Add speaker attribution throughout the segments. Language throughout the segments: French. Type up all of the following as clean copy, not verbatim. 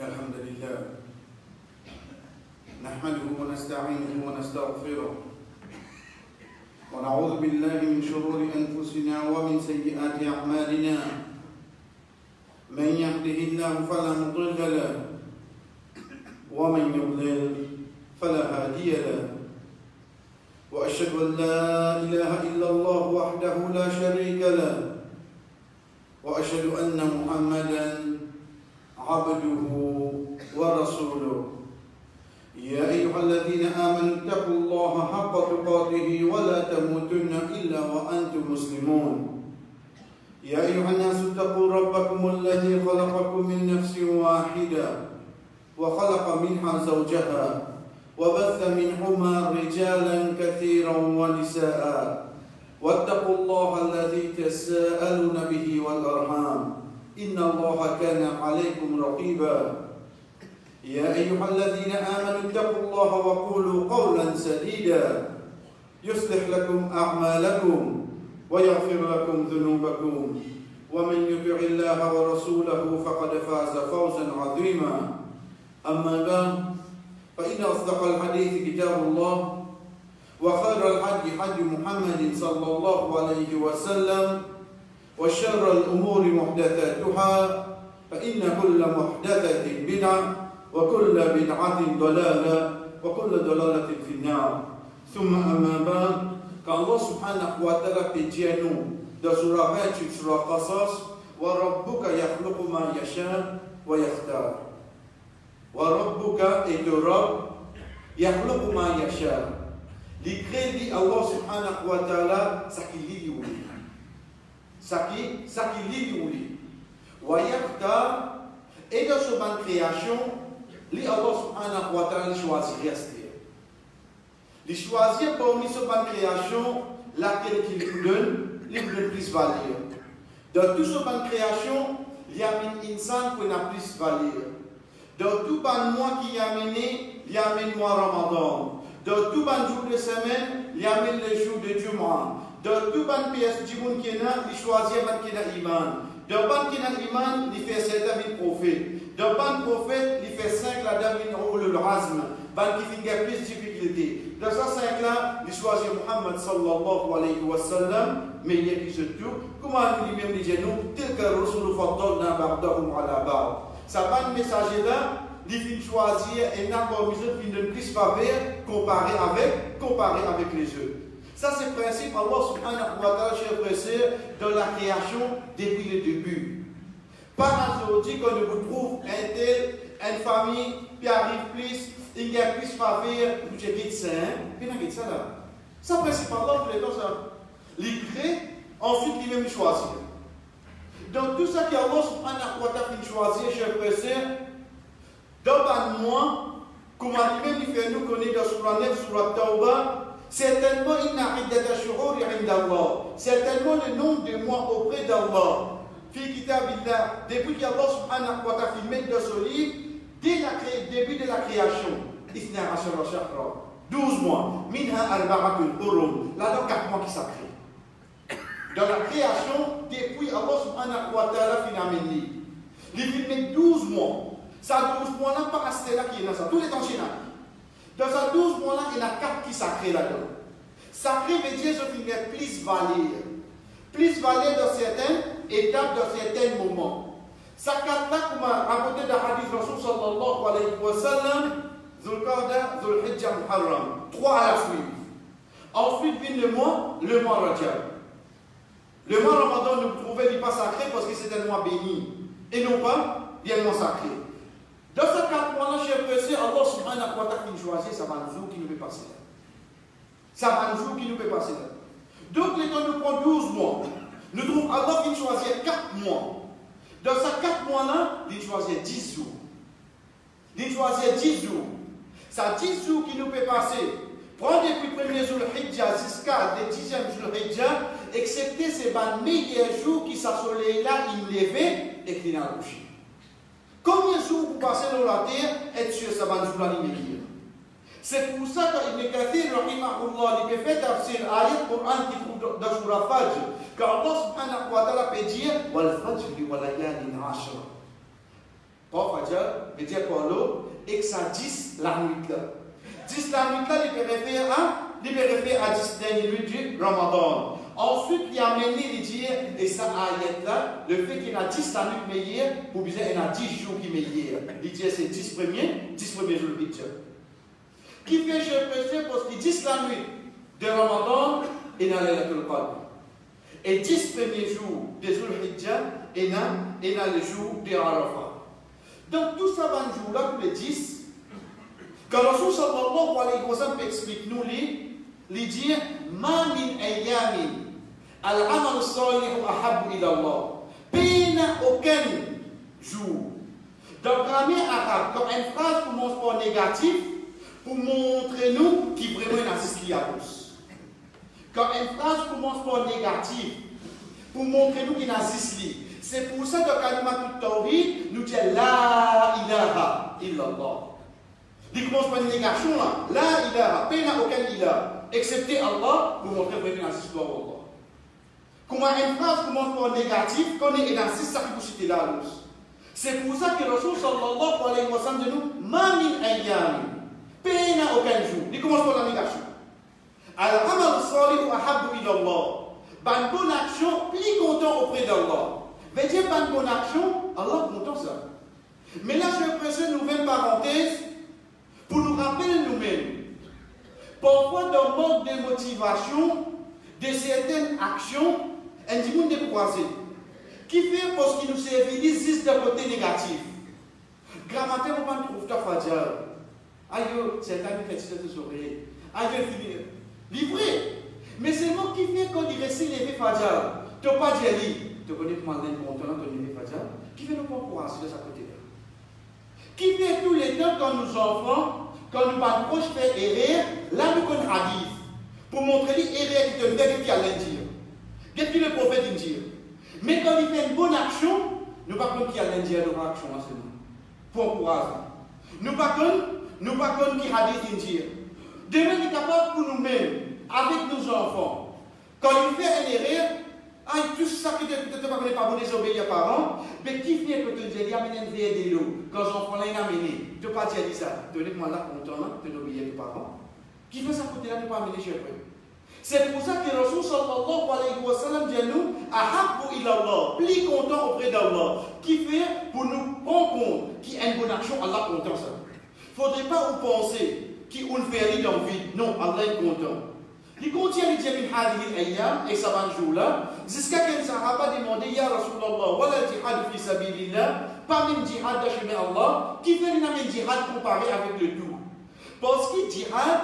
Speaker 1: الحمد لله نحمده ونستعينه ونستغفره ونعوذ بالله من شرور أنفسنا ومن سيئات أعمالنا من يهده الله فلا مضل له ومن يضلل فلا هادي له وأشهد أن لا إله إلا الله وحده لا شريك له وأشهد أن محمدا عبده ورسوله يا أيها الذين آمنوا اتقوا الله حق تقاته ولا تموتن إلا وأنتم مسلمون يا أيها الناس اتقوا ربكم الذي خلقكم من نفس واحدة وخلق منها زوجها وبث منهما رجالا كثيرا ونساء واتقوا الله الذي تساءلون به والأرحام إن الله كان عليكم رقيبا يا أيها الذين آمنوا اتقوا الله وقولوا قولا سديدا يصلح لكم أعمالكم ويغفر لكم ذنوبكم ومن يطع الله ورسوله فقد فاز فوزا عظيما أما بعد فإن أصدق الحديث كتاب الله وخير الحج حج محمد صلى الله عليه وسلم وشر الأمور محدثاتها فإن كل محدثة بدعة وكل بدعة ضلالة وكل ضلالة في النار ثم أما بعد كالله سبحانه وتعالى بيجينو ده سورة 28 سورة قصص وربك يخلق ما يشاء ويختار وربك est le Rabb يخلق ما يشاء li crée Allah subhanahu wa ta'ala ça qui lit lui ça qui lit lui wa yakhtar et dans ce ban création li Allah subhanahu wa ta'ala choisit rester li choisir parmi ce ban création laquelle qu'il lui donne le plus valeur dans tout ce ban création il y a un insan qui n'a plus valeur dans tout ban mois qui a mené il y a un mois Ramadan dans tout ban jour de semaine il y a le jour de Jumu'ah dans tout ban pièce du monde qui est là il choisit ban qui a iman dans ban qui a iman il fait 7 000 prophètes dans ban prophète il fait 5 la dame le azm ban qui fait plus de difficultés dans ça 5 là il choisit Muhammad sallallahu alayhi wa sallam mais il y a qui se tout comment lui-même dit nous tel que Rasul faddalna ba'dahum ala ba'd ça ban messager là il vient choisir et n'a pas besoin de plus faveur comparé avec les autres. Ça c'est le principe Allah subhanahu wa ta'ala, chers frères et sœurs, dans la création depuis le début. Par aujourd'hui, quand on vous trouve un tel, une famille, puis arrive plus, il y a plus faveur, vous dites ça, puis on a dit ça là. Ça c'est le principe Allah, vous l'avez ça. Il crée, ensuite il vient choisir. Donc tout ça que Allah subhanahu wa ta'ala vient choisir, chers frères et sœurs, dans le mois, comme lui-même il fait nous connaître dans Surah 9, Surah Tawbah, certainement il n'a rien d'Allah. Certainement le nombre de mois auprès d'Allah. Depuis qu'Allah subhanahu wa ta'ala met dans ce livre, dès le début de la création, 12 mois. Minha al-Baratul Hurum. Là, dans 4 mois qui s'accrée. Dans la création, depuis Allah subhanahu wa ta'ala finalement, il met 12 mois. Ça 12 mois-là, pas rester là qui est dans ça. Tous les temps chez nous. Dans ça 12 mois-là, il y en a 4 qui sacrés là-dedans. Sacré veut dire qu'il y a plus valeur. Plus valeur dans certaines étapes, dans certains moments. Ça 4-là, comme a rapporté dans le hadith Rasul sallallahu alayhi wa sallam, Zulqa'da, Zulhijja, Muharram. 3 à la suite. Ensuite vient le mois Rajab. Le mois Ramadan, nous trouvons il pas sacré parce que c'est un mois béni. Et non pas, il y a un mois sacré. Dans ce 4 mois-là, chers frères et sœurs, Allah subhanahu wa ta'ala qui choisit, ça va un jour qui nous peut passer là. Ça va un jour qui nous peut passer là. Donc, quand nous prenons 12 mois, nous trouvons Allah qui choisit 4 mois. Dans ces 4 mois-là, il choisit 10 jours. Il choisit 10 jours. Ça 10 jours qui nous peut passer. Prends depuis le premier jour le Hijjah jusqu'à le 10e jour le Hijjah, excepté ces meilleurs jours qui s'assoleillent là, il levé et qui n'a pas couché. Combien de jours vous passez dans la terre et sur ce jour-là, il c'est pour ça qu'Ibn Kathir, rahimahullah, il fait tafsir ayat Coran qui trouve dans Surah Fajr, qu'Allah subhanahu wa ta'ala peut dire Wal Fajr wa layalin ashra. Pour Fajr, veut dire par l'eau, et que ça 10 la nuit là. 10 la nuit là, il peut référer à 10 dernières nuits du Ramadan. Ensuite, il a amené les dire, et ça ayat là, le fait qu'il y a 10 la nuit meilleure, pour bien il y a 10 jours qui meilleurs. Il dit c'est 10 premiers jours de picture. Qui fait je préfère parce que 10 la nuit de Ramadan, il y a le Qadr. Et 10 premiers jours de Zulhijjah, il y a le jour de Arafat. Donc tout ça va jour là, tous les 10. Quand Rasul sallallahu alayhi wa sallam explique nous, il dit Ma min ayyamin al-amal salih ahabbu ila Allah. Peine aucun jour. Dans le grammaire arabe, quand une phrase commence par négatif, pour montrer nous qui vraiment n'assiste qu'il y a tous. Quand une phrase commence par négatif, pour montrer nous qui n'assiste qu'il. C'est pour ça que dans Kalimat Tawhid, nous disons La ilaha illallah. Il commence par une négation là. La ilaha, peine aucun ilah, excepté Allah, pour montrer vraiment n'assiste l'histoire d'Allah. Comment une phrase commence par négatif, quand on est dans 6 sacrifices là. C'est pour ça que Rasul sallallahu alayhi wa sallam dit nous Ma min ayyam. Peine aucun jour. Il commence par la négation. Al-amal salih ahabbu ila Allah. Ban bonne action, plus content auprès d'Allah. Veut dire ban bonne action, Allah content ça. Mais là, je vais presser une nouvelle parenthèse pour nous rappeler nous-mêmes. Parfois, dans le manque de motivation, de certaines actions, un petit monde découragé. Qui fait parce qu'il nous civilise juste d'un côté négatif. Grammaire, on va trouver ta fadja. Aïe, c'est un qui fait ça de sourire. Aïe, finir. Livré. Mais c'est moi qui fait quand il récite les fadja. Tu n'as pas dit, tu connais comment on est content de les fadja. Qui fait nous pas encourager de ce côté-là. Qui fait tous les temps quand nous enfants, quand nous approchons faire erreur, là nous connaissons hadith. Pour montrer l'erreur qui te fait qui a l'indire. Qu'est-ce que le prophète dit? Mais quand il fait une bonne action, nous ne pas compte qui a l'indire de l'action en ce moment. Pour encourager. Nous ne pas compte qui a l'indire. Demain, il est capable pour nous-mêmes, avec nos enfants. Quand il fait une erreur, tout ça qui peut-être pas bon désobéir aux parents, mais qui fait que tu dis, il y a une verre de l'eau, quand les enfants l'ont amené, tu ne peux pas dire ça, donnez-moi là content, tu n'obéis aux parents. Qui fait ça côté-là, ne pas amener chez eux. C'est pour ça que Rasul sallallahu alayhi wa sallam dit nous, ahabbu ila Allah, plus content auprès d'Allah, qui fait pour nous prendre compte qu'il y a une bonne action, Allah content ça. Il ne faudrait pas vous penser qu'il y a une féerie dans la vie. Non, Allah est content. Il continue de dire min hadhihi al-ayyam, et ça va un jour là, jusqu'à qu'un sahaba demande Ya Rasulallah, wala jihad fi sabilillah, pas même jihad de chemin Allah, qui fait une jihad comparé avec le tout. Parce que jihad,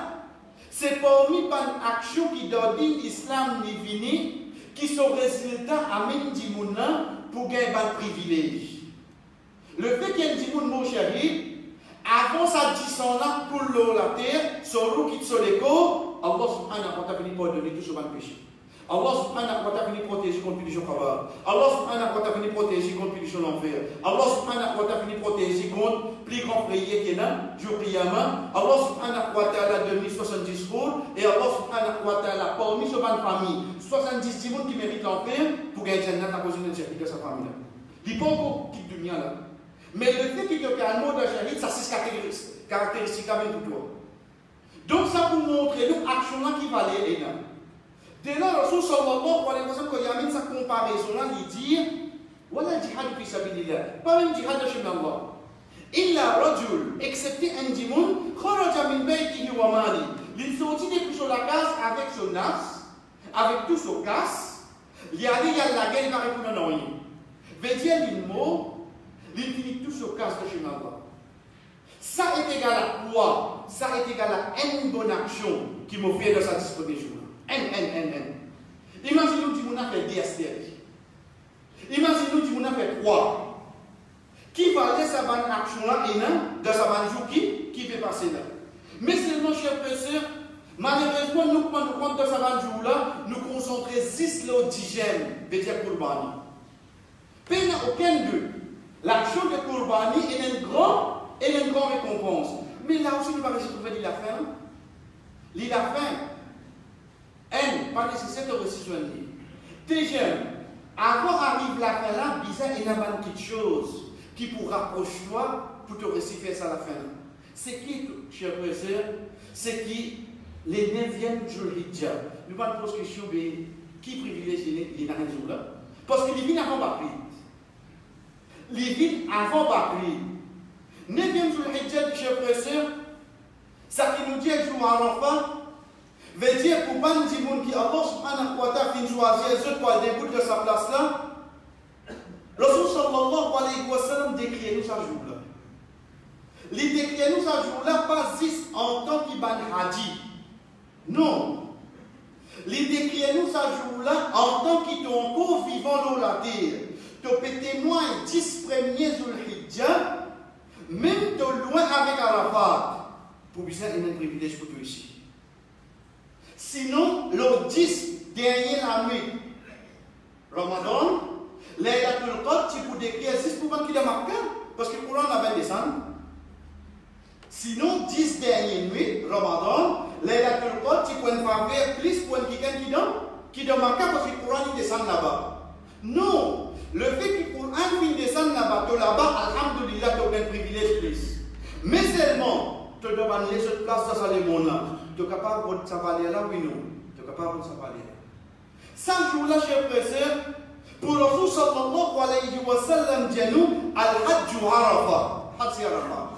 Speaker 1: c'est parmi une action qui donne l'islam ni vini, qui sont résultats à même du monde pour gagner un privilège. Le fait qu'il y ait un monde mon chéri, avant ça 10 ans là, pour l'eau la terre, sur l'eau qui te l'écho, Allah subhanahu wa ta'ala venu pardonner tout ce mal péché. Allah subhanahu wa ta'ala venu protéger contre punition cabale. Allah subhanahu wa ta'ala venu protéger contre punition l'enfer. Allah subhanahu wa ta'ala venu protéger contre plus grand prière qui est là, jour Qiyamah. Allah subhanahu wa ta'ala donné 70 rôles et Allah subhanahu wa ta'ala parmi ce bonne famille 70 personnes qui méritent l'enfer pour gagner Jannat à cause de cette sa famille là. Il n'y a pas encore qui dunia là. Mais le fait qu'il y ait un mot de charit, ça c'est caractéristique avec tout toi. Donc ça pour montrer nous action là qui valait et là. Dès là, Rasul sallallahu alayhi wa sallam, quand il amène sa comparaison là, il dit Wala jihad fi sabilillah, pas même jihad de chemin Allah. Illa rajul, excepté un dimoun, kharaja min baytihi wa mali. Il sortit depuis sur la case avec son as, avec tout son casse. Il y a la guerre, il va répondre non rien. Veut dire le mot, il finit tout son casse de chemin Allah. Ça est égal à quoi? Ça est égal à une bonne action qui m'a fait de sa disposition. Imaginez-nous que nous avons fait 10 astères. Imaginez-nous que nous avons fait 3. Qui va laisser sa bonne action-là et dans sa bonne jour qui peut passer là. Mais seulement, chers frères, malheureusement, nous prenons compte de sa bonne jour-là, nous concentrons 6 lots d'hygiène, de dire Kourbani. Il n'y a aucun d'eux. L'action de Kourbani est une grande récompense. Mais là aussi, nous ne pouvons pas trouver la fin. La fin. Pas nécessaire de récisionner. T'es jeune. Avant arrive la fin là, bizarre, il y a une petite chose qui pour rapprocher toi pour te réussir faire ça à la fin. C'est qui, chers frères et sœurs? C'est qui les 9e jours Hidja. Nous parlons de question qui privilégie les 9e jours là? Parce que les vignes avant Bakri. Les vignes avant Bakri. 9e jour Hidja, chers frères et sœurs, ça qui nous dit jour à l'enfant, veut dire pour pas nous dire qui Allah subhanahu wa ta'ala fin choisir les autres pour aller début de sa place là. Rasul sallallahu alayhi wa sallam décrit nous ce jour-là. Il décrit nous ce jour-là pas juste en tant qu'il ban hadi. Non. Il décrit nous ce jour-là en tant qu'il est encore vivant dans la terre. Tu peux témoigner 10 premiers Zulhijjah, même de loin avec Arafat. Pour bien, il y a un privilège pour toi ici. Sinon, le 10 dernier la nuit, Ramadan, Laylatul Qadr, tu peux décrire 6 pour 20 km, parce que le Coran n'a pas descendu. Sinon, 10 dernières nuits, Ramadan, Laylatul Qadr, tu peux faire plus pour quelqu'un qui donne Makkah, parce que le Coran il descend là-bas. Non, le fait que le Coran il descend là-bas, alhamdulillah, tu as un privilège plus. Mais seulement, tu dois laisser cette place dans le monde là. Tu es capable de s'avaler là, oui, non. Tu es capable de s'avaler là. Ce jour-là, chers frères et sœurs, pour le Rasul sallallahu alayhi wa sallam, dit-nous, Al-Hajj Arafat. Hajj Arafat.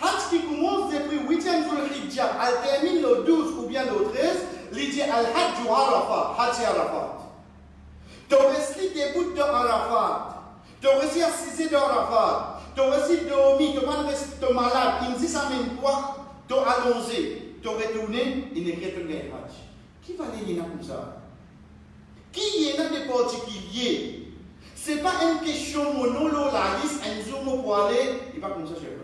Speaker 1: Hajj qui commence depuis 8e jour Hijjah, elle termine le 12 ou bien le 13, il dit Al-Hajj Arafat. Hajj Arafat. Tu as réussi des bouts de Arafat. Tu as réussi à assister de Arafat. Tu as réussi de dormir, tu as réussi malade. Il dit ça même quoi? Tu as allongé, tu as retourné, il n'est qu'un Hajj. Qui va aller comme ça? Qui est dans des particuliers? Ce n'est pas une question monologaliste, un zoom pour aller, il va comme ça chez vous.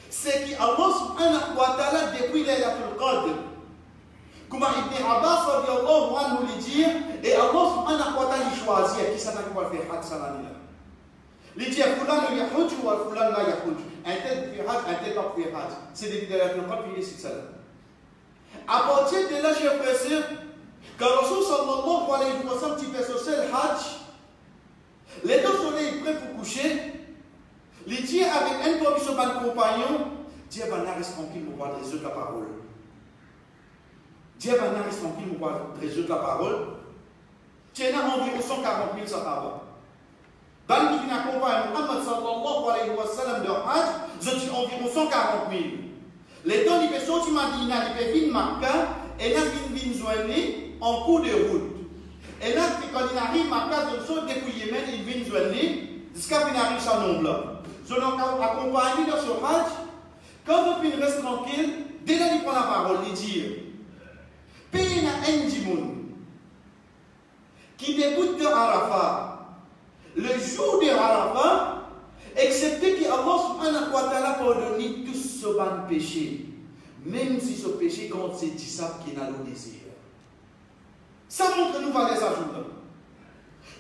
Speaker 1: C'est qu'Allah subhanahu wa ta'ala, depuis Laylatul Qadr, comme Ibn Abbas radiallahu anhu lui dit, et Allah subhanahu wa ta'ala choisit qui ça n'a pas fait Hajj cette année-là. Il dit, Fulan le Yahouj ou Fulan la Yahouj. Un tel fait Hajj, un tel pas fait Hajj. C'est depuis Laylatul Qadr qu'il est ça. À partir de là, j'ai l'impression, quand le Rasul sallallahu alayhi wa sallam fait ce seul Hajj, les deux soleils prêts pour coucher, il dit avec un comme son compagnon, Dieu va rester tranquille pour voir résoudre la parole. Dieu va rester tranquille pour voir résoudre la parole. Tu as environ 140 000 sahaba. Dans qui accompagne Muhammad sallallahu alayhi wa sallam de Hajj, je dis environ 140 000. Les temps qui sont sortis Madina, ils peuvent venir Makkah, et là, ils viennent joindre en cours de route. Et là, quand ils arrivent à Makkah, ils sont depuis Yémen, ils viennent joindre jusqu'à ce qu'ils arrivent à Nombre. Je l'ai accompagné dans ce Hajj. Quand vous restez tranquille, dès là, il prend la parole, il dit Pena Ndimoun qui débute de Arafat, le jour de Arafat, excepté que Allah subhanahu wa ta'ala pardonne tous ce ban péché, même si ce péché quand c'est dit ça qui n'a le désir. Ça montre nous valeurs à jour.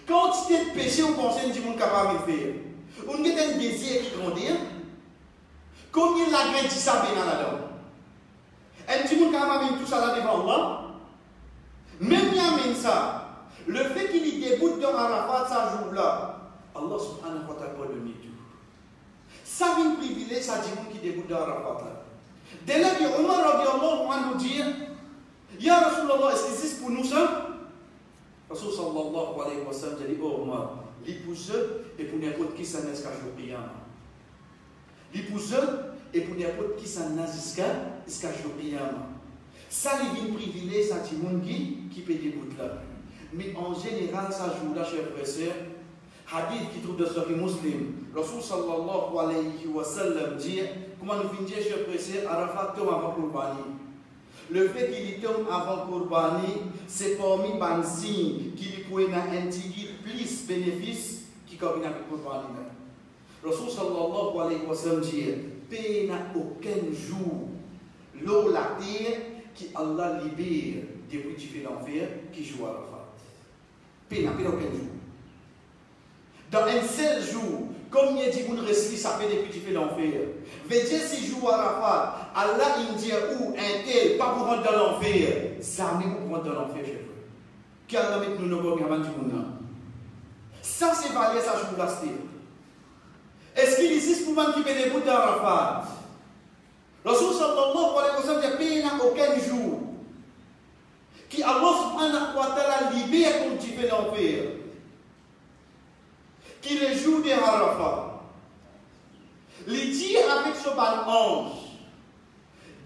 Speaker 1: Quand tu es péché, on pense que tu es capable de faire. On a un désir qui grandit. Combien la graine dit ça bien là-dedans? Un petit monde capable de tout ça là devant Allah. Même y ça. Le fait qu'il y débute dans Arafat ce jour-là, Allah subhanahu wa ta'ala pardonne tout. Ça vient de privilège, ça dit qui débute dans Arafat là. Dès là que Omar radiallahu anhu dit, Ya Rasulallah, est-ce que c'est pour nous ça? Rasul sallallahu alayhi wa sallam dit, oh Omar, l'épouse et pour n'importe qui ça n'est qu'à jour qiyam. L'épouse et pour n'importe qui ça n'est qu'à jour qiyam. Ça, il vient de privilège, ça dit qui peut débuter là. Mais en général, ça joue là, chers frères et sœurs, hadith qui trouve de Sahih Muslim. Rasul sallallahu alayhi wa sallam dit, comment nous finissons, chers frères et sœurs, Arafat tombe avant Qurbani. Le fait qu'il tombe avant Qurbani, c'est parmi les signes qui lui pourraient intégrer plus de bénéfices qui combinent avec Qurbani. Rasul sallallahu alayhi wa sallam dit, paix n'a aucun jour, l'eau, la terre, qui Allah libère depuis tu fais l'enfer, qui joue à Arafat. Paix n'a aucun jour. Dans un seul jour, comme il dit, vous ne restez ça fait depuis tu fais l'enfer. Veut dire si joue à Arafat, Allah il dit où un tel, pas pour rentrer dans l'enfer, ça n'est pas pour rentrer dans l'enfer, chef. Qui a mis nous nos gamins du monde. Ça, c'est valé, ça, je vous l'assure. Est-ce qu'il existe pour qui fait des bouts d'Arafat? Rasul sallallahu alayhi wa sallam dit qu'il n'y a aucun jour qui Allah subhanahu wa ta'ala libère comme tu fais l'enfer. Qui le jour de Arafat. Il dit avec ce bal ange,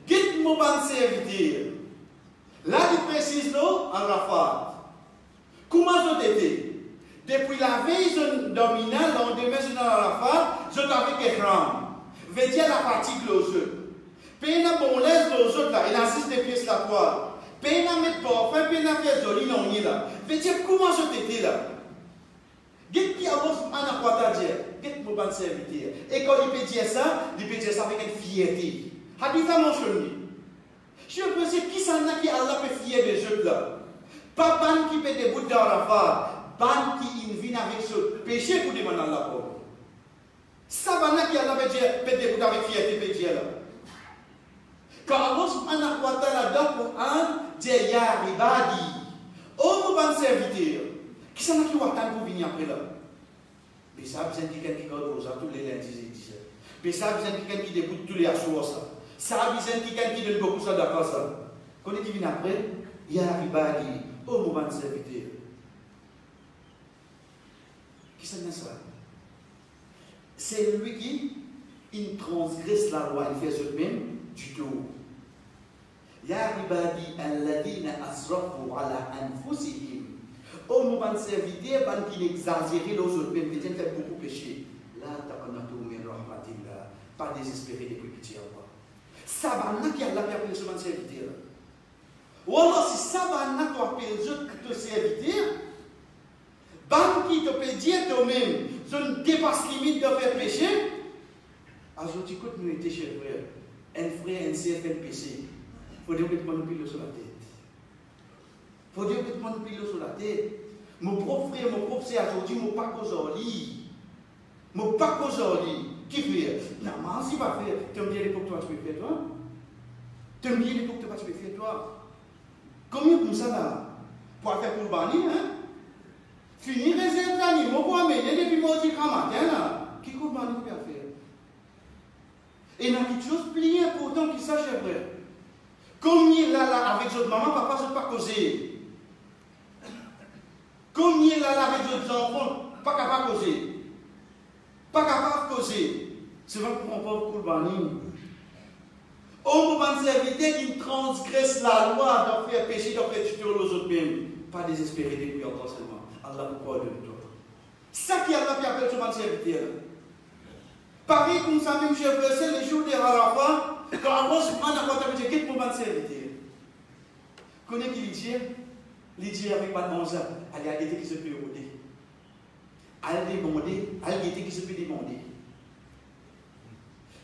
Speaker 1: dites-moi ban serviteur. Là, il précise non, Arafat. Comment je t'ai depuis la veille, je dominais, le lendemain, je dans Arafat, je t'avais écran. Veut dire la fatigue aux yeux. Peine bon laisse aux autres là, il insiste des pièces la toile. Peine à mettre parfum, peine à faire joli, non, il là. Veut dire comment je t'étais là. Dites qui a un quoi dire, dites mon bon serviteur. Et quand il peut dire ça avec une fierté. Hadith a mentionné. Je veux dire, qui s'en a qui Allah peut fier des jeux là. Pas ban qui fait des bouts d'Arafat. Ban qui vient avec ce péché pour demander la parole. Ça va qui Allah peut dire, peut débouter avec fierté, peut dire là. Quand Allah subhanahu wa ta'ala dans le Coran, dit Ya Ibadi, oh mon bon serviteur, qui s'en a qui va attendre pour venir après là? Mais ça a besoin de quelqu'un qui garde rosa tous les lundis et 17. Mais ça a besoin de quelqu'un qui déboute tous les assours ça. Ça a besoin de quelqu'un qui donne beaucoup ça d'accord ça. Quand il vient après, Ya Ibadi, oh mon bon serviteur. Qui s'en est ça? C'est lui qui il transgresse la loi, il fait ce même du tout. Ya ibadi alladhina asrafu ala anfusihim. Oh mon bon serviteur, ban qui exagère les autres, même qui fait beaucoup péché. La taqnatu min rahmatillah. Pas désespérer depuis pitié à moi. Ça va n'a qui Allah appelle ce bon serviteur. Ou alors si ça va n'a toi appelle ce serviteur. Ban qui te peut dire toi-même, je ne dépasse limite de faire péché. Alors, tu écoutes, nous étions chez frère. Un frère, un sœur fait péché. Il faut dire que tu m'as pile sur la tête. Il faut dire que tu m'as pile sur la tête. Mon propre frère, mon propre sœur, aujourd'hui, mon pas qu'aujourd'hui. Mon pas qu'aujourd'hui. Qui fait? Non, mais si va faire. Tu me dis l'époque toi, tu peux faire toi. Tu me dis l'époque toi, tu peux faire toi. Combien comme ça là? Pour faire pour le banni, hein? Fini réserve l'animaux pour amener depuis mardi matin là. Qui peut faire? Et il y a quelque chose de plus important qui sache vrai. Comme il est là avec votre maman, papa, je ne peux pas causer. Comme il est là avec votre enfant, pas capable de causer. Pas capable de causer. C'est vrai qu'on prend pour le banni. Au moment de serviteur qui transgresse la loi, d'en faire péché, d'en faire tuer aux autres mêmes. Pas désespérer depuis encore seulement. Allah vous parle de toi. Ça qui Allah appelle ce moment de serviteur. Pareil comme ça, même chez c'est les jours de Arafat, quand Allah subhanahu wa ta'ala dit qu'est-ce que mon serviteur? Connais qui dit? Il dit avec pas de manza, il y a des qui se peut demander. Il demander, il y a qui se peut demander.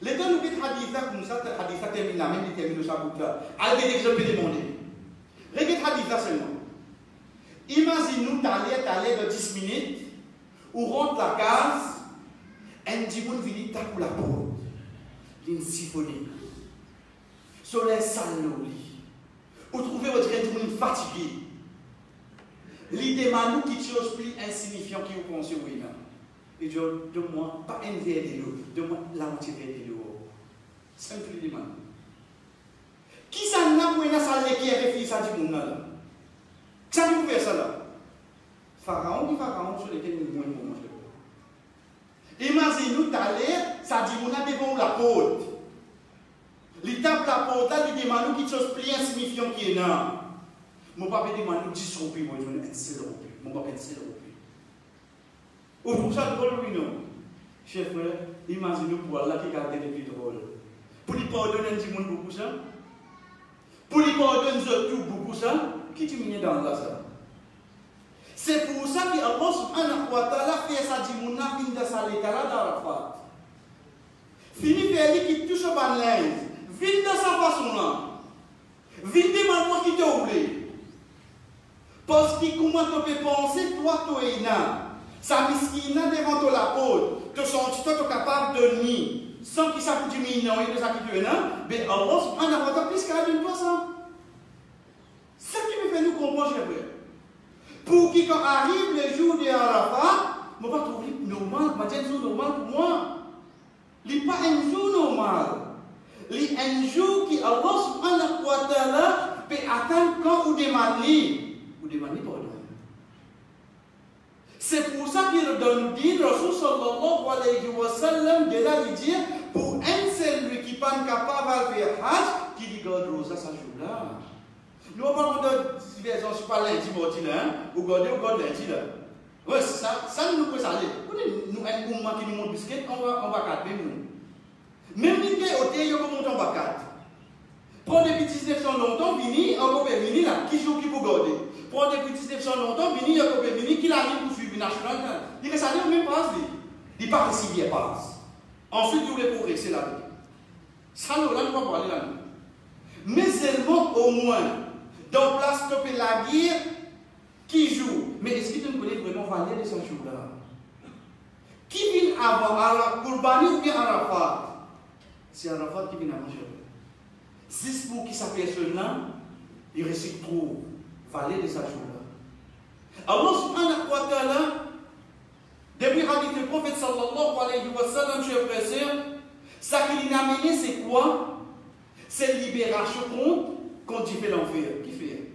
Speaker 1: Les deux nous disent hadith là comme ça, hadith là termine là, même il termine sa boucle là. Il y a qui se peut demander. Regarde hadith là seulement. Imagine-nous d'aller de 10 minutes, ou rentre la case. Un dimoun vini ta pour la porte. Une symphonie. Soleil saloli. Vous trouvez votre dimoun fatigué. L'idée manou qui chose plus insignifiant qui vous pensez oui là. Et je donne-moi pas un verre de l'eau, donne-moi la moitié verre de l'eau. Simple l'idée manou. Qui ça n'a pas une salle qui est réfléchi ça dimoun là? Qui ça vous fait ça là? Pharaon sur lesquels nous pouvons manger. Imaginez-nous d'aller, ça dit qu'on a devant la porte. L'étape la porte, il demande quelque chose de plus insignifiant qui est là. Mon papa demande 10 roupies, moi je veux un seul roupie. Mon papa un seul roupie. Ou pour ça, drôle ou non? Chef frère, imaginez-nous pour Allah qui garde les plus drôles. Pour lui pardonner un petit monde beaucoup ça? Pour lui pardonner tout beaucoup ça? Qui tu mets dans là ça? C'est pour ça que Allah subhanahu wa ta'ala fait ça dit mon afin de sa l'écala d'Arafat. Fini faire qui touche au banlèze. Vite de sa façon là. Vite demande-moi qui t'a oublié. Parce que comment tu peux penser, toi, tu es là. Sa miskina devant toi la porte. Tu sens toi capable de nier. Sans qu'il s'appuie du mignon et de ça qui tu es là. Mais Allah subhanahu wa ta'ala, plus qu'à d'une fois ça. C'est ça qui me fait nous comprendre, cher frère. Pour qui quand arrive le jour de Arafat, je ne vais pas trouver normal, je vais dire un jour normal pour moi. Ce n'est pas un jour normal. C'est un jour qui Allah subhanahu wa ta'ala peut attendre quand vous demandez. Vous demandez pardon. C'est pour ça qu'il donne dit, Rasul sallallahu alayhi wa sallam, de là il dit, pour un seul lui qui n'est pas capable de faire Hajj, qui dit garde rosa ce jour-là. Nous avons de diversion, je ne suis pas lundi, mardi, ou garder ou garder lundi. Oui, ça nous peut aller. Nous avons un mouvement qui nous montre biscuit, on va garder nous. Même si on est au montant en vacate. Pour des petits 1900 longtemps, vini, on peut venir là, qui joue qui peut garder. Pour des petits 1900 longtemps, vini, on peut venir, qui l'a mis pour suivre national. Il est allé au même passe, il part ici, il passe. Ensuite, il voulait progresser là-dedans. Ça, nous, là, nous ne pouvons pas aller là-dedans. Mais seulement, au moins, dans place, stopper la guerre, qui joue. Mais est-ce que tu ne connais vraiment valer de ce jour-là? Qui vient avant, à la Kourbani ou bien à Arafat? C'est Arafat qui vient avant Jésus. Si pour qui sa personne-là, il récite trop valer de ce jour-là. Allah subhanahu wa ta'ala, depuis le hadith du prophète sallallahu alayhi wa sallam, chers frères et sœurs, ça qu'il a amené, c'est quoi? C'est libération contre fait l'enfer. Qui fait?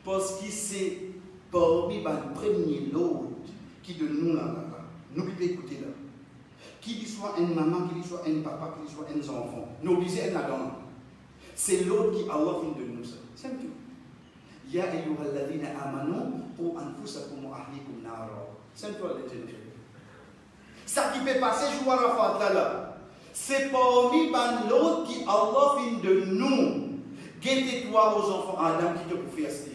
Speaker 1: Parce que c'est parmi les premiers l'autre qui de nous là. Nous qui peut écouter là. Qu'il soit une maman, qu'il soit un papa, qu'il soit un enfant. Nous disons un adam. C'est l'autre qui Allah fait de nous ça. C'est tout. Ya ayyuhalladhina amanu pour anfusakum wa ahlikum nara. C'est toi les gens. Ça qui peut passer jour à la fin là. C'est parmi l'autre qui Allah fait de nous. Guettez-toi aux enfants Adam qui te pour faire ça.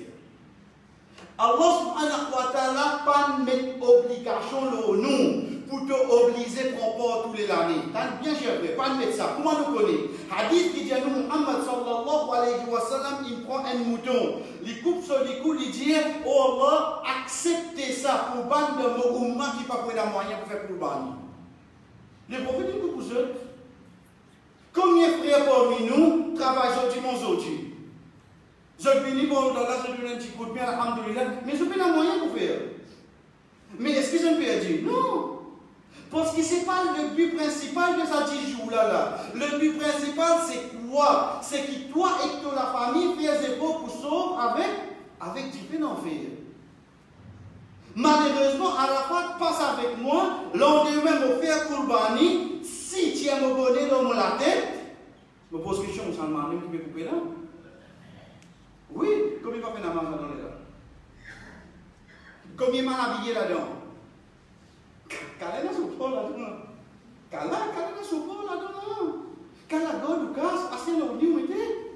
Speaker 1: Allah subhanahu wa ta'ala pas mettre obligation le nous pour te obliger à prendre tous les années. T'as bien cher, pas mettre ça. Comment nous connaît? Hadith qui dit à nous, Muhammad sallallahu alayhi wa sallam, il prend un mouton. Il coupe sur les coups, il dit, oh Allah, acceptez ça pour ban de mon umma qui n'a pas pris la moyen pour faire pour ban. Le prophète dit pour vous autres. Combien de frères parmi nous travaillent aujourd'hui? Je finis pour dans là, je donne un petit coup de pied, alhamdoulilah, mais je n'ai pas de moyen pour faire. Mais est-ce que je ne peux dire? Non. Parce que ce n'est pas le but principal de ça 10 jours-là. Le but principal, c'est quoi? C'est que toi et toute la famille faites des efforts pour sauver avec du pain en fer. Malheureusement, Arafat passe avec moi, lendemain, me faire Kourbani, si tu as me bonnet dans la tête, je me pose question, on s'en demande, tu peux couper là? Oui, combien va faire la maman dans les là? Combien m'a habillé là-dedans? Kala na support là-dedans. Kala na support là-dedans. Kala God ou casse, parce qu'il a dit où était.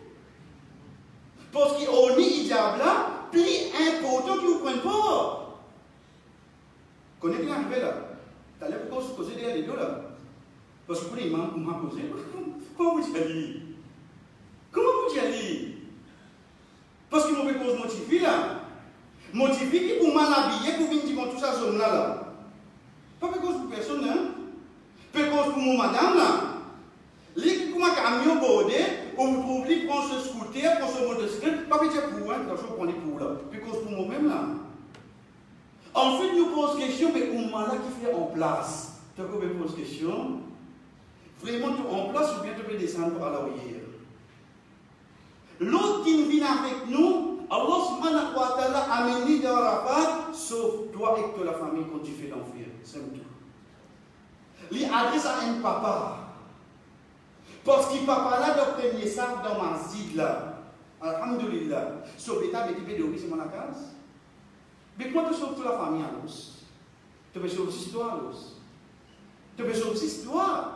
Speaker 1: Parce qu'on est diable là, plus important qu'ils ne prennent pas. Connais bien arrivé là. T'as l'air pour se poser derrière les deux là. Parce que pour les mains, comment poser? Comment vous y allez? Comment vous y allez? Parce que je me motivé là. Motivé qui pour mal habiller, pour venir dire tout ça zone là. Pas parce que pour personne, hein. Parce pour mon madame là. Les qui comme un camion bordé, on vous trouve les prendre ce scooter, prendre ce motocyclette, pas petit pour hein, quand je prends les pour là. Parce pour moi-même là. Ensuite, nous posons question, mais comment là qui fait en place? Tu as me pose question. Vraiment tout en place ou bien tu peux descendre à l'arrière? L'autre qui vient avec nous, Allah subhanahu wa ta'ala a amené dans Arafat, sauf toi et toute la famille quand tu fais l'enfer. C'est tout. Il adresse à un papa. Parce que papa là, le premier sac dans ma zid là. Alhamdulillah. Sauf l'état, mais tu peux dérouler sur ma case. Mais quand tu sauves toute la famille à l'os, tu peux sauver aussi toi à l'os. Tu peux sauver aussi toi.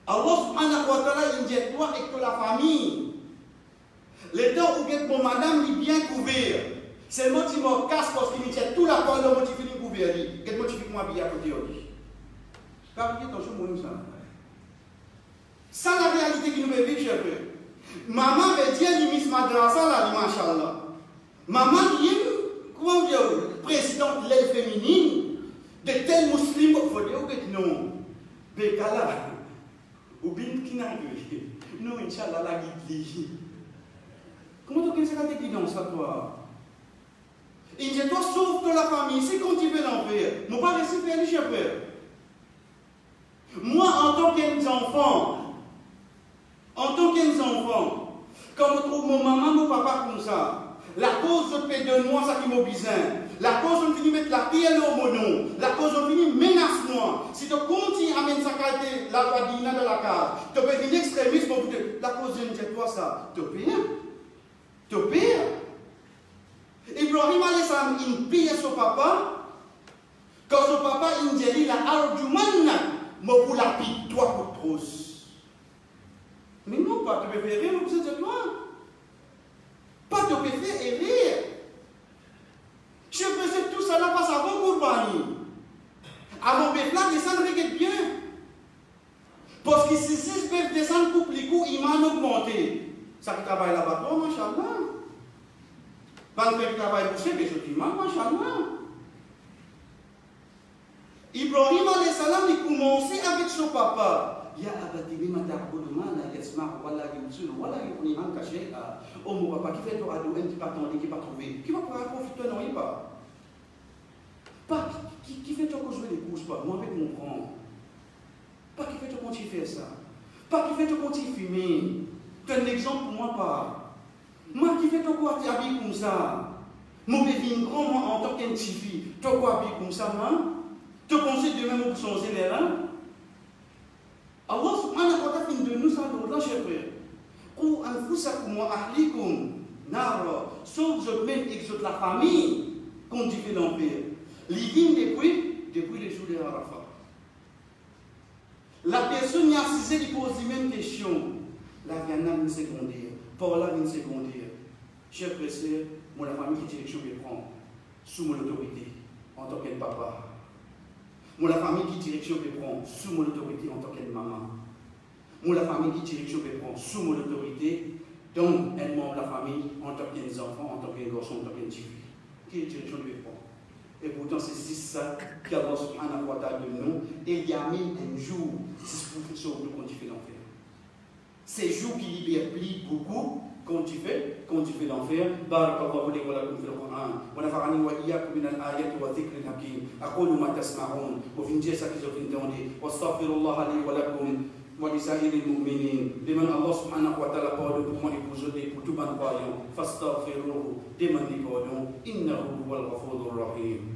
Speaker 1: Allah subhanahu wa ta'ala, il dit toi et toute la famille. Les temps où mon madame est bien couvert, c'est le mot qui me casse parce qu'il dit tout la part de mon motif est couvert. Quel motif qui m'a bien à côté de lui? Car il y a toujours mon ça. Ça, la réalité qui nous vit, chers frères. Maman veut dire limite madrasa là, machallah. Maman dit, comment dire, présidente de l'aile féminine, de tels musulmans, il faut dire que non. Bekala. Ou bien qui n'a eu. Non, Inch'Allah, la guide. Comment tu penses que tu es dans ça, toi? Il dit, toi, sauve de la famille, c'est quand tu veux l'enfer. Mon pas réussi à faire les chefs. Moi, en tant qu'enfant, quand je trouve mon maman, mon papa comme ça, la cause de paix de moi, ça qui m'a besoin. La cause de finir mettre la pierre au monon. La cause de finir menace moi. Si tu continues à mettre sa qualité, la loi divine dans la case, tu peux devenir extrémiste pour dire, la cause de dire toi ça, tu pires. Tu pires. Ibrahim alayhi salam, il pire son papa. Quand son papa, il dit, la arjumanna, mais pour la pire, toi pour trop. Mais non, pas te peux faire rire, c'est de toi. Pas te peux faire rire. Je faisais tout ça là parce avant Kourbani. Avant Befla, descendre regarde bien. Parce que si 6 bêtes descendent pour les coups, il m'a augmenté. Ça qui travaille là-bas, toi, machallah. Pas le faire travail pour ces choses qui m'a, machallah. Ibrahim alayhi salam, il commençait avec son papa. Ya abati bima ta'budu ma la yasma'u wa la yubsiru wa la yughni anka shay'a. Oh mon papa, qui fait ton ado, un petit patron, qui pas trouvé, qui va pouvoir profiter, non, il pas. Pas qui fait ton que je veux les couches, pas, moi avec mon grand. Pas qui fait ton quand tu fais ça. Pas qui fait ton quand tu fumes. Tu un exemple pour moi, pas. Moi qui fait ton quoi tu habilles comme ça. Mon bébé grand, moi en tant qu'un petit fille, tu quoi habilles comme ça, moi. Tu penses de même pour son général. Allah subhanahu wa ta'ala fin de nous ça dans la chère frère. Ou anfusakum wa ahlikum nar, sauf je même et la famille qu'on dit fait l'enfer. L'ivine depuis les jours de Arafat. La personne qui a assisté qui pose les mêmes questions. La viande une secondaire, pour la une secondaire. Chers frères et sœurs, moi la famille qui direction je prends sous mon autorité en tant que papa. Moi, la famille qui direction peut prendre sous mon autorité en tant que maman. Moi, la famille qui direction peut prendre sous mon autorité, donc un membre de la famille en tant qu'enfant, en tant qu'un garçon, en tant qu'un fille. Qui direction peut prendre? Et pourtant, c'est ça qu'Allah subhanahu wa ta'ala de nous. Et il y a même un jour, c'est ce que nous quand tu fais l'enfer. Ces jours qui libèrent beaucoup. Quand tu fais l'enfer, barakallahu li wa lakum fil Qur'an wa nafa'ani wa iyyakum min al-ayati wa dhikril hakim aqulu ma tasma'un wa fi jasa ki zofin tawdi wastaghfirullah li wa lakum wa li sa'iril mu'minin liman Allah subhanahu wa ta'ala pardon pour moi et pour jeter pour tout ban croyant fastaghfiruhu demandez pardon innahu huwal ghafurur rahim.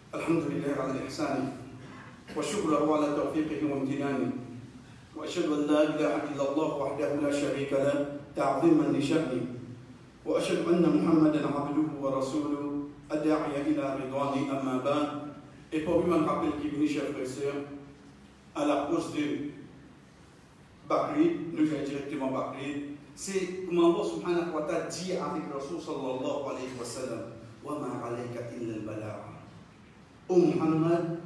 Speaker 1: الحمد لله على الإحسان والشكر له على توفيقه وامتنانه وأشهد أن لا إله إلا الله وحده لا شريك له تعظيما لشأنه وأشهد أن محمدا عبده ورسوله الداعي إلى رضوانه أما بعد. Et pour lui, je rappelle qu'il est venu, chers frères et sœurs, à l'approche de Bakri, nous allons directement Bakri. C'est comment Allah subhanahu wa ta'ala dit avec Rasul sallallahu alayhi wa sallam wa ma alayka illa al-balagh. Oh Muhammad,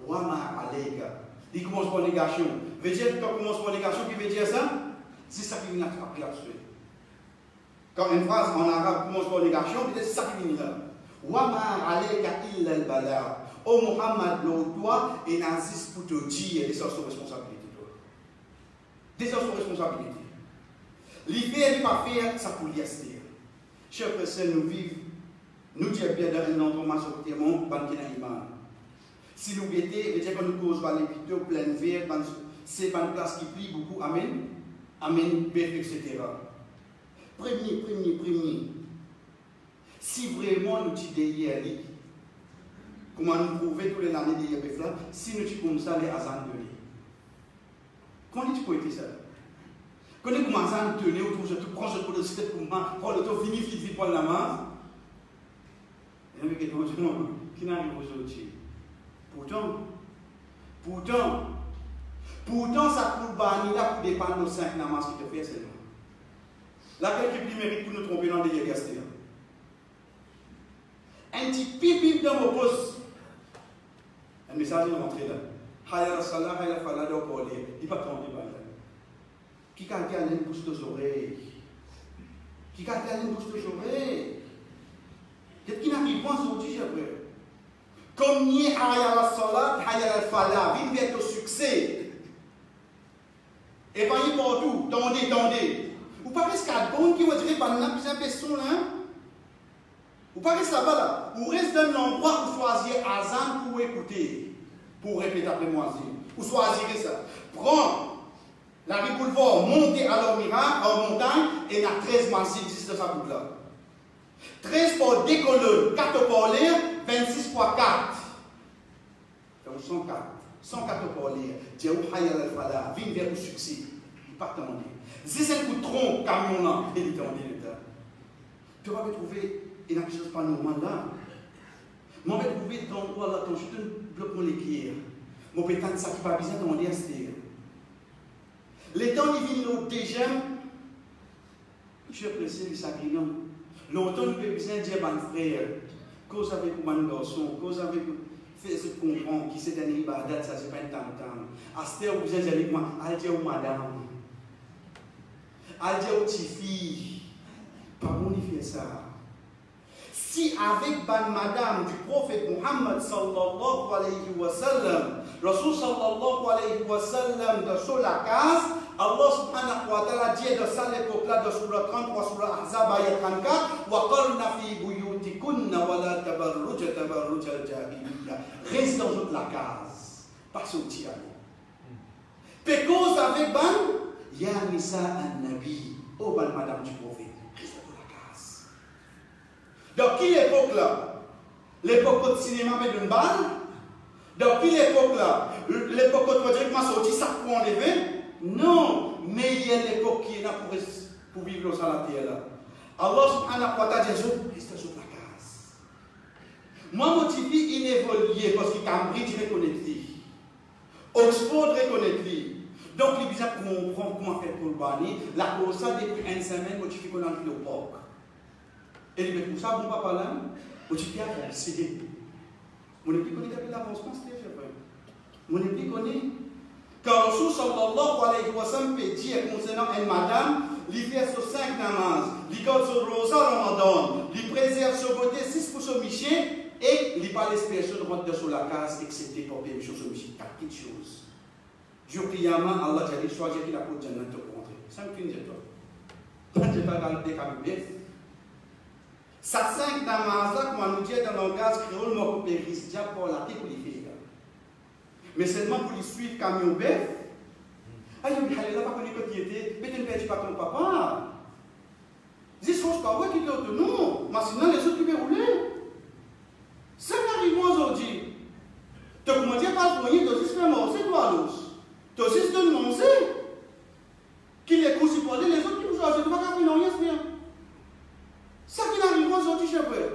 Speaker 1: wa ma alayka. Il commence par négation. Veut dire quand on commence par négation, qui veut dire ça? C'est ça qui vient après là-dessus. Quand une phrase en arabe commence par négation, c'est ça qui vient là. Wa ma alayka illa al-balagh. Oh Muhammad, toi, et n'assiste pour te dire des sortes de responsabilité. Des sortes de responsabilité. L'hiver n'est pas faire, ça pour l'y assister. Chers frères, nous vivons. Nous disons bien dans un endroit majoritairement, si nous guettons, veut dire que nous causons les vidéos pleines verres, c'est une place qui plie beaucoup, amen, amen, etc. Premier. Si vraiment nous disons derrière lui, comment nous prouver tous les années derrière là, si nous disons comme ça, les hasards de lui. Comment tu peux être ça? Quand nous commençons à nous tenir autour de tout, prends ce coup de tête pour moi, prends le temps, fini, prends la main. Qui n'arrive aujourd'hui. Pourtant, ça coule bani là pour dépendre de 5 namas qui te fait seulement. Laquelle qui mérite pour nous tromper dans des gastés. Un petit pipi dans vos postes. Un message est rentré là. Hayal Salah, Hayal Fala, de parler. Il pas tomber par là. Qui quand il y a une bouche de oreilles? Qui quand il y a une bouche de oreilles? Qu'est-ce qui n'arrive pas aujourd'hui, j'aimerais? Comme ni Hayal Salah, Hayal Fala, vive vers le succès. Et pas n'importe où, tendez. Ou pas rester à bon qui va dire par là, plusieurs personnes là. Ou pas rester là-bas là. Ou reste dans l'endroit où choisir Azan pour écouter. Pour répéter après moi. Ou choisir ça. Prends la rue Boulevard, montez à l'Ormira, en montagne, et il y a 13 masses ici de sa boucle là. 13 pour 2 colonnes, 4 pour lire, 26 pour 4. Donc 104. 104 pour lire. Dieu Hayal al-Fala, vigne vers le succès. Il part en dire. Si c'est un coup de tronc, camion là, il est en dire. Tu vas me trouver, il y a quelque chose pas normal là. Moi, je vais trouver dans l'endroit là, quand je te bloque mon équipe. Mon pétane, ça qui va bien dans mon dire. Les temps, ils viennent au déjà. Je suis pressé, les sacrifiants. Longtemps, nous avons besoin de dire, mon frère, cause avec mon garçon, cause avec. Fais ce qu'on comprend, qui c'est un ibadat, ça c'est pas un tam-tam. Asteur, vous êtes avec moi, allez dire aux madame, allez dire aux petites filles, pas bon, il fait ça. Si avec ban madame du prophète Muhammad sallallahu alayhi wa sallam, Rasul sallallahu alayhi wa sallam de sur la case, Allah subhanahu wa ta'ala dit de ça l'époque-là de surah 33, surah Ahzab ayat 34, wa qarna fi buyutikunna wa la tabarruj al-jahiliyya. Reste dans toute la case, pas sortir. Pécose avec ban, ya nisa an-nabi, oh ban madame du prophète. Dans quelle époque là? L'époque du cinéma avec une balle? Dans quelle époque là? L'époque où tu vas dire que je sorti ça pour enlever? Non, mais il y a l'époque qui est là pour vivre sur la terre là. Allah subhanahu wa ta'ala dit reste sur la case. Moi, mon petit il est évolué parce que Cambridge reconnaît. Oxford reconnaît. Donc, il y a comprendre comment faire pour le bannir. La cause ça depuis une semaine, mon petit qu'on a entré au porc. Et il me dit, ça, mon papa là, je dis, c'est des. Mon épi connaît l'avancement, c'est vrai. Mon épi connaît. Quand Rasul sallallahu alayhi wa sallam peut dire concernant une madame, il fait sur 5 namaz, il garde sur rosa ramadan, il préserve sur côté 6 pour son michet, et il parle des personnes rentrent sur la case, excepté pour des choses au michet. 4 petites choses. Jour qiyamah, Allah a dit, choisis qui la porte de Jannah te rentrer. Ça me finit de toi. Quand je t'ai des cabinets, ça 5 namazes, comme on nous dit dans le langage créole, moi, pour les christians, pour la tête, pour les filles. Mais seulement pour les suivre camion bête. Ah, il y a des gens qui ne connaissent pas, mais tu ne perds pas ton papa. Dis, je ne pas ouais qui est autre. Non, mais sinon, les autres qui peuvent rouler. Ça n'arrive pas aujourd'hui. Tu peux me dire, pas le moyen, tu aussi fais mort, c'est toi, l'os. Tu aussi donnes manger. Qui les coups supportés, les autres qui vous choisissent, tu ne vas pas faire non, rien, c'est bien. Ça qui n'arrive pas aujourd'hui, je frère.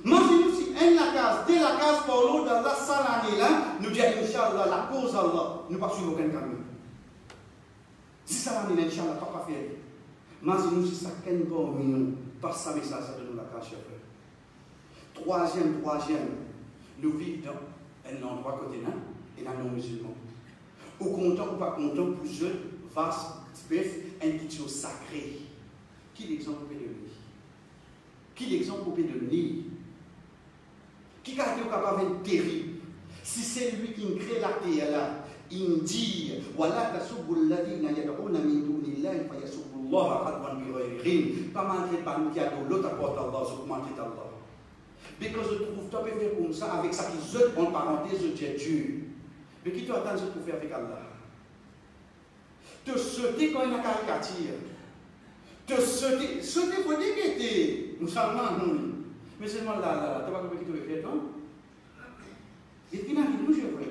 Speaker 1: Imaginez si un la case, dès la case pour l'autre, dans la salle année là, nous disons, Inch'Allah, la cause Allah, nous ne pas suivre aucun camion. Si ça l'année, Inch'Allah, pas faire. Imaginez si ça qu'un bon nous, pas ça, mais ça donne la case, chef frère. Troisième, nous vivons dans un endroit côté là, et là, non musulmans. Au content ou pas content, pour eux, vaste, bœuf, une petite chose sacrée. Qui l'exemple peut donner? Qui l'exemple peut donner? Qui a été capable d'être terrible? Si c'est lui qui crée la terre là, il dit voilà tasubbu alladhina yad'una min dunillahi fa yasubbu Allah adwan bi ghayri pas mal de parmi qui a de l'autre apporte Allah sur comment c'est Allah. Parce que je trouve toi peut faire comme ça avec ça qui jeute en parenthèse de Dieu. Mais qui tu attends pour faire avec Allah? Te sauter quand il y a une caricature. Te sauter pour dire que tu es musulman, non. Mais seulement là, tu vas pas qui te le fait, non? Et qui n'a rien de nous, je vois.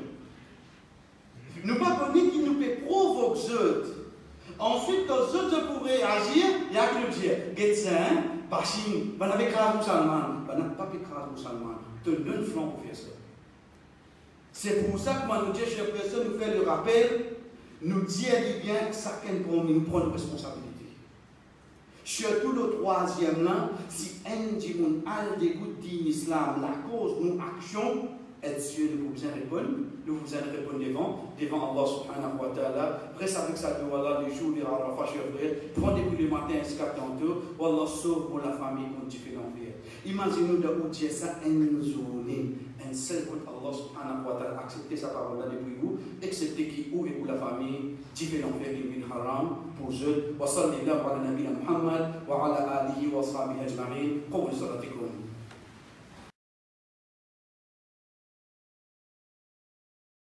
Speaker 1: Nous ne pas connu qui nous peut provoquer autres. Ensuite, quand les autres pourraient agir, il y a que le dire, Getsin, Bachim, on avait crâne musulman, on n'a pas pu crâne musulman. Tu as un flanc pour faire ça. C'est pour ça que moi, nous disons, chers personnes, nous fait le rappel, nous disons bien que chacun nous prend une responsabilité. Surtout le troisième là, si un dit mon al dégoût d'islam, la cause, nos actions,
Speaker 2: est Dieu, nous vous répondre devant Allah subhanahu wa ta'ala. Reste avec ça de Allah, les jours, les Arafat, prends depuis le matin jusqu'à tantôt, Allah sauve pour la famille, qu'on tu fais l'enfer. Imaginez-nous de dire ça, une journée, un seul coup Allah subhanahu wa ta'ala, accepter sa parole depuis vous, accepter qui ou et pour la famille, tu fais l'enfer, il haram pour eux. Wa sallallahu ala nabiyina Muhammad wa ala alihi wa sahbihi ajma'in. Qawli salatikum.